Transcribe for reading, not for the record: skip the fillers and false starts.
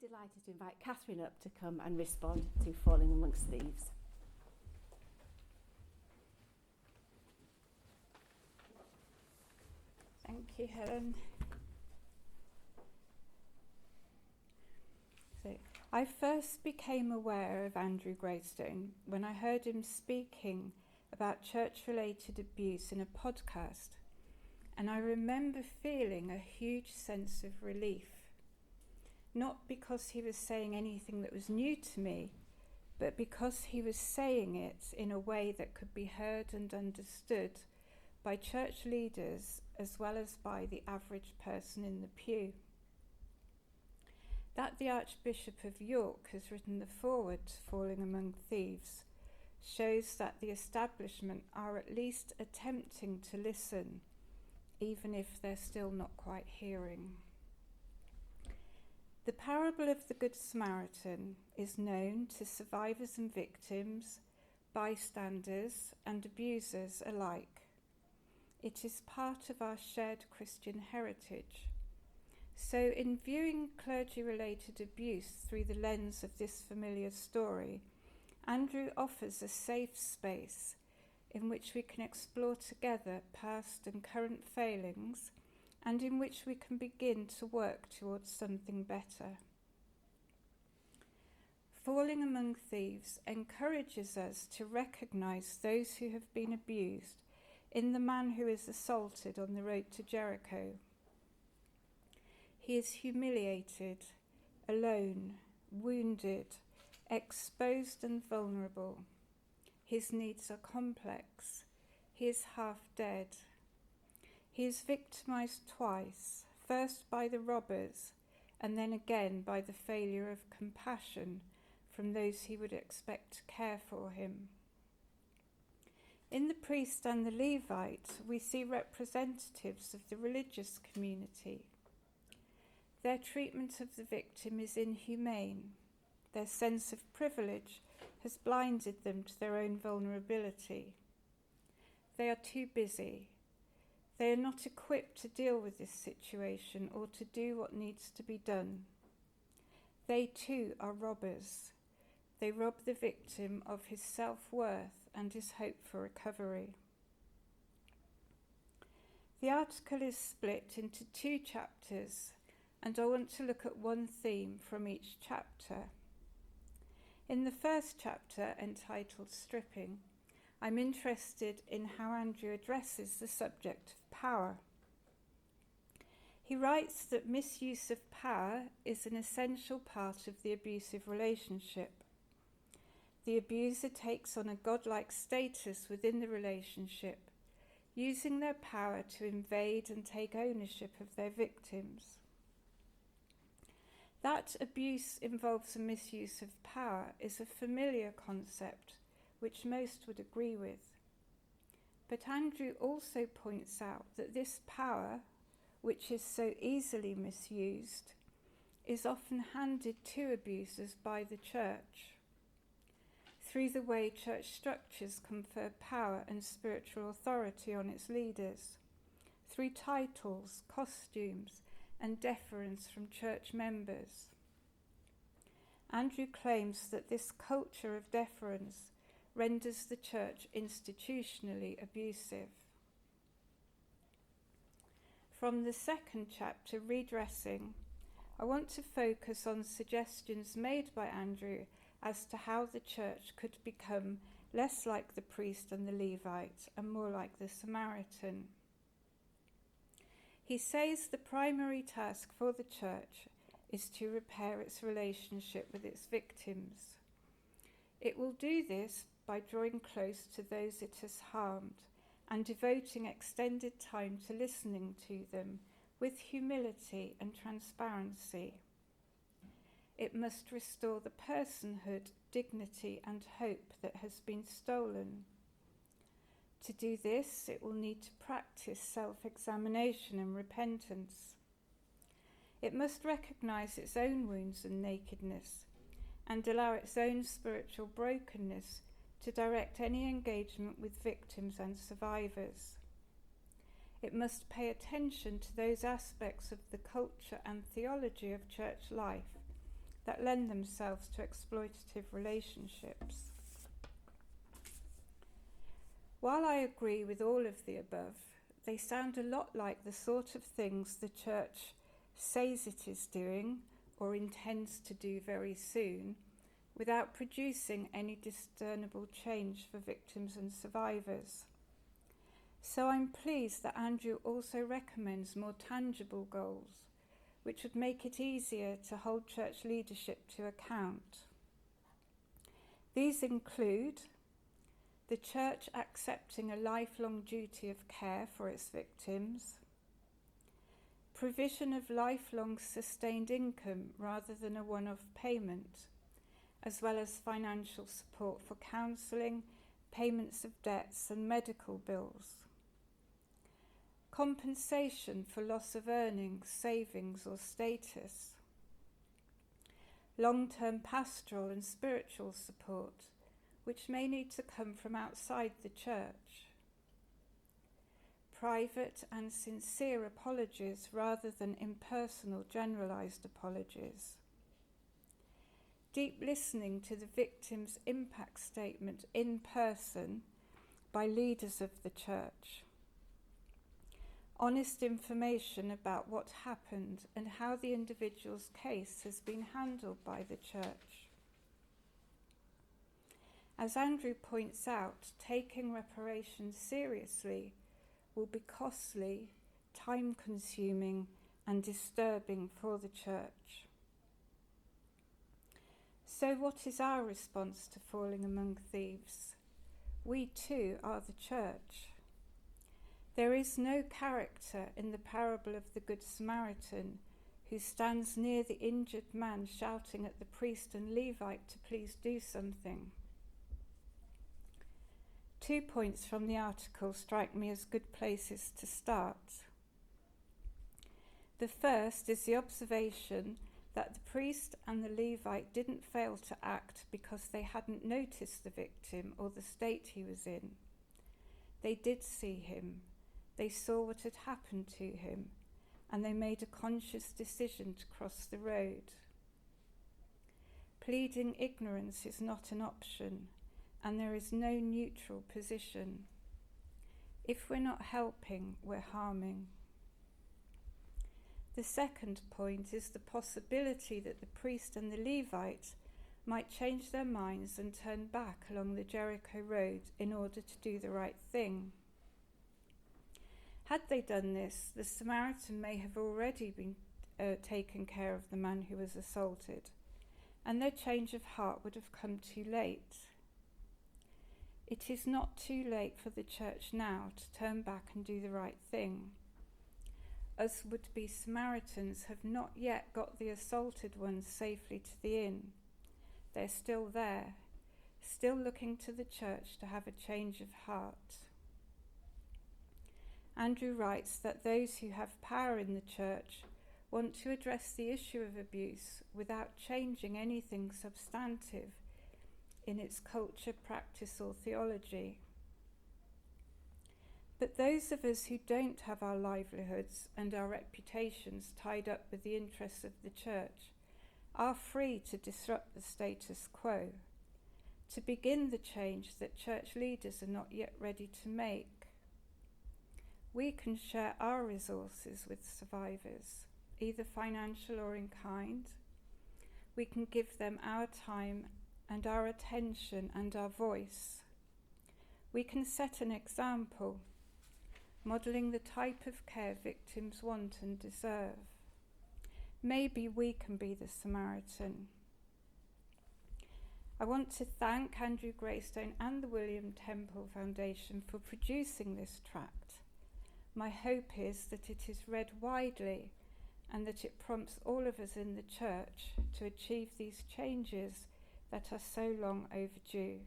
delighted to invite Catherine up to come and respond to Falling Amongst Thieves. Thank you, Helen. So, I first became aware of Andrew Graystone when I heard him speaking about church-related abuse in a podcast, and I remember feeling a huge sense of relief. Not because he was saying anything that was new to me, but because he was saying it in a way that could be heard and understood by church leaders as well as by the average person in the pew. That the Archbishop of York has written the foreword to Falling Among Thieves shows that the establishment are at least attempting to listen, even if they're still not quite hearing. The parable of the Good Samaritan is known to survivors and victims, bystanders and abusers alike. It is part of our shared Christian heritage. So in viewing clergy-related abuse through the lens of this familiar story, Andrew offers a safe space in which we can explore together past and current failings and in which we can begin to work towards something better. Falling Among Thieves encourages us to recognise those who have been abused in the man who is assaulted on the road to Jericho. He is humiliated, alone, wounded, exposed and vulnerable. His needs are complex. He is half dead. He is victimised twice, first by the robbers and then again by the failure of compassion from those he would expect to care for him. In the priest and the Levite, we see representatives of the religious community. Their treatment of the victim is inhumane. Their sense of privilege has blinded them to their own vulnerability. They are too busy. They are not equipped to deal with this situation or to do what needs to be done. They too are robbers. They rob the victim of his self-worth and his hope for recovery. The article is split into 2 chapters, and I want to look at one theme from each chapter. In the first chapter, entitled Stripping, I'm interested in how Andrew addresses the subject of power. He writes that misuse of power is an essential part of the abusive relationship. The abuser takes on a godlike status within the relationship, using their power to invade and take ownership of their victims. That abuse involves a misuse of power is a familiar concept which most would agree with. But Andrew also points out that this power, which is so easily misused, is often handed to abusers by the church, through the way church structures confer power and spiritual authority on its leaders, through titles, costumes, and deference from church members. Andrew claims that this culture of deference renders the church institutionally abusive. From the second chapter, Redressing, I want to focus on suggestions made by Andrew as to how the church could become less like the priest and the Levite and more like the Samaritan. He says the primary task for the church is to repair its relationship with its victims. It will do this by drawing close to those it has harmed and devoting extended time to listening to them with humility and transparency. It must restore the personhood, dignity, and hope that has been stolen. To do this, it will need to practice self-examination and repentance. It must recognize its own wounds and nakedness and allow its own spiritual brokenness to direct any engagement with victims and survivors. It must pay attention to those aspects of the culture and theology of church life that lend themselves to exploitative relationships. While I agree with all of the above, they sound a lot like the sort of things the Church says it is doing or intends to do very soon, without producing any discernible change for victims and survivors. So I'm pleased that Andrew also recommends more tangible goals, which would make it easier to hold church leadership to account. These include the church accepting a lifelong duty of care for its victims, provision of lifelong sustained income rather than a one-off payment, as well as financial support for counselling, payments of debts and medical bills, compensation for loss of earnings, savings or status, long-term pastoral and spiritual support, which may need to come from outside the church, private and sincere apologies rather than impersonal generalised apologies, deep listening to the victim's impact statement in person by leaders of the church, honest information about what happened and how the individual's case has been handled by the church. As Andrew points out, taking reparations seriously will be costly, time-consuming and disturbing for the church. So what is our response to Falling Among Thieves? We too are the church. There is no character in the parable of the Good Samaritan who stands near the injured man shouting at the priest and Levite to please do something. 2 points from the article strike me as good places to start. The first is the observation that the priest and the Levite didn't fail to act because they hadn't noticed the victim or the state he was in. They did see him. They saw what had happened to him, and they made a conscious decision to cross the road. Pleading ignorance is not an option, and there is no neutral position. If we're not helping, we're harming. The second point is the possibility that the priest and the Levite might change their minds and turn back along the Jericho road in order to do the right thing. Had they done this, the Samaritan may have already been taken care of the man who was assaulted, and their change of heart would have come too late. It is not too late for the church now to turn back and do the right thing. Us would-be Samaritans have not yet got the assaulted ones safely to the inn. They're still there, still looking to the church to have a change of heart. Andrew writes that those who have power in the church want to address the issue of abuse without changing anything substantive in its culture, practice or theology. But those of us who don't have our livelihoods and our reputations tied up with the interests of the church are free to disrupt the status quo, to begin the change that church leaders are not yet ready to make. We can share our resources with survivors, either financial or in kind. We can give them our time and our attention and our voice. We can set an example, modelling the type of care victims want and deserve. Maybe we can be the Samaritan. I want to thank Andrew Graystone and the William Temple Foundation for producing this tract. My hope is that it is read widely and that it prompts all of us in the church to achieve these changes that are so long overdue.